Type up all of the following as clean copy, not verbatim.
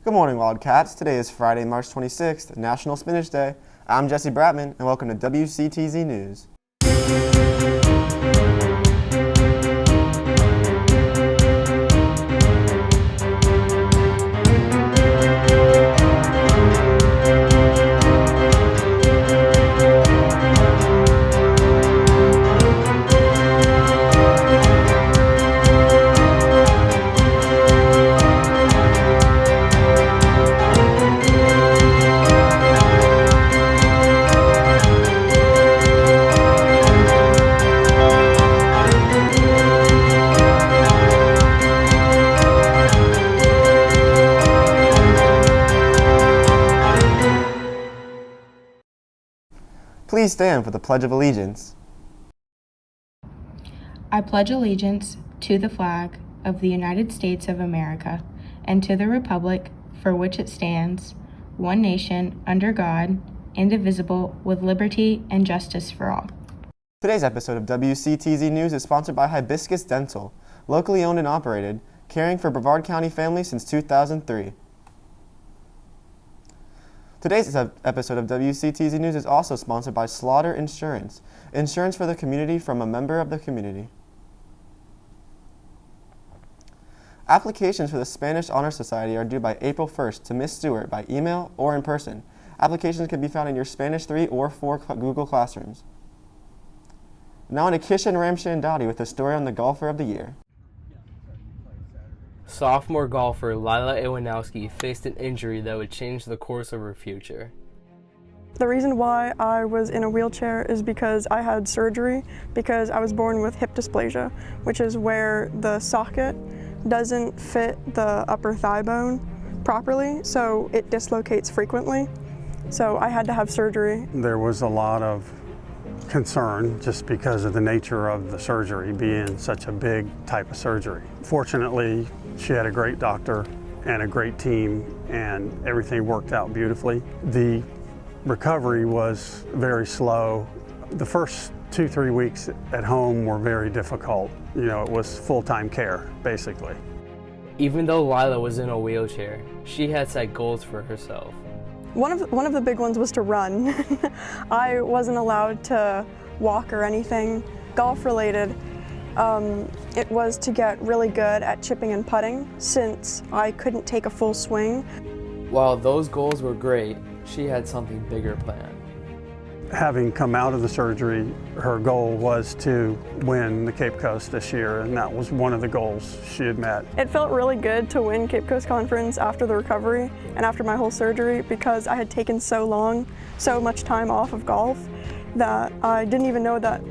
Good morning, Wildcats. Today is Friday, March 26th, National Spinach Day. I'm Jesse Bratman, and welcome to WCTZ News. Please stand for the Pledge of Allegiance. I pledge allegiance to the flag of the United States of America and to the republic for which it stands, one nation, under God, indivisible, with liberty and justice for all. Today's episode of WCTZ News is sponsored by Hibiscus Dental, locally owned and operated, caring for Brevard County families since 2003. Today's episode of WCTZ News is also sponsored by Slaughter Insurance, insurance for the community from a member of the community. Applications for the Spanish Honor Society are due by April 1st to Ms. Stewart by email or in person. Applications can be found in your Spanish 3 or 4 Google Classrooms. Now on to Kishan Ramchandani with a story on the Golfer of the Year. Sophomore golfer Lila Iwanowski faced an injury that would change the course of her future. The reason why I was in a wheelchair is because I had surgery because I was born with hip dysplasia, which is where the socket doesn't fit the upper thigh bone properly, so it dislocates frequently. So I had to have surgery. There was a lot of concern just because of the nature of the surgery being such a big type of surgery. Fortunately, she had a great doctor and a great team, and everything worked out beautifully. The recovery was very slow. The first 2-3 weeks at home were very difficult. You know, it was full-time care, basically. Even though Lila was in a wheelchair, she had set goals for herself. One of the big ones was to run. I wasn't allowed to walk or anything golf related. It was to get really good at chipping and putting since I couldn't take a full swing. While those goals were great, she had something bigger planned. Having come out of the surgery, her goal was to win the Cape Coast this year, and that was one of the goals she had met. It felt really good to win Cape Coast Conference after the recovery and after my whole surgery because I had taken so much time off of golf that I didn't even know that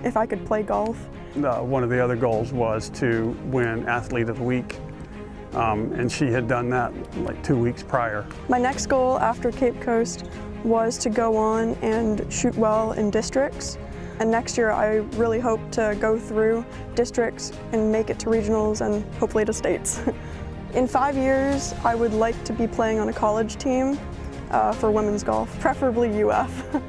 if I could play golf. One of the other goals was to win Athlete of the Week, and she had done that like 2 weeks prior. My next goal after Cape Coast was to go on and shoot well in districts. And next year I really hope to go through districts and make it to regionals and hopefully to states. In 5 years, I would like to be playing on a college team for women's golf, preferably UF.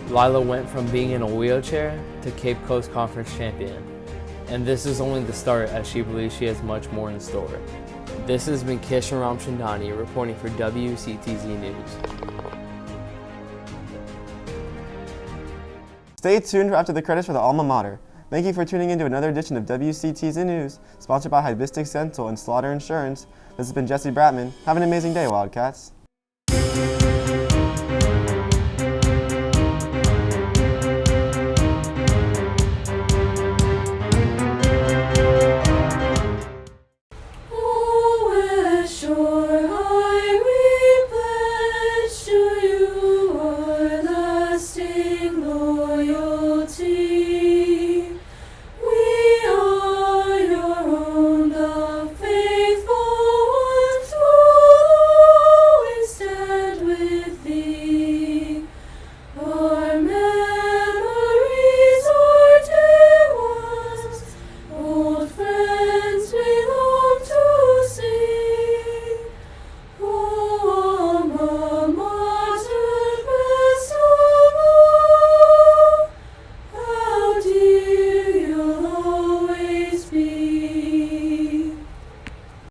Lila went from being in a wheelchair to Cape Coast Conference champion. And this is only the start, as she believes she has much more in store. This has been Kishan Ramchandani reporting for WCTZ News. Stay tuned after the credits for the alma mater. Thank you for tuning in to another edition of WCTZ News, sponsored by Hibiscus Dental and Slaughter Insurance. This has been Jesse Bratman. Have an amazing day, Wildcats.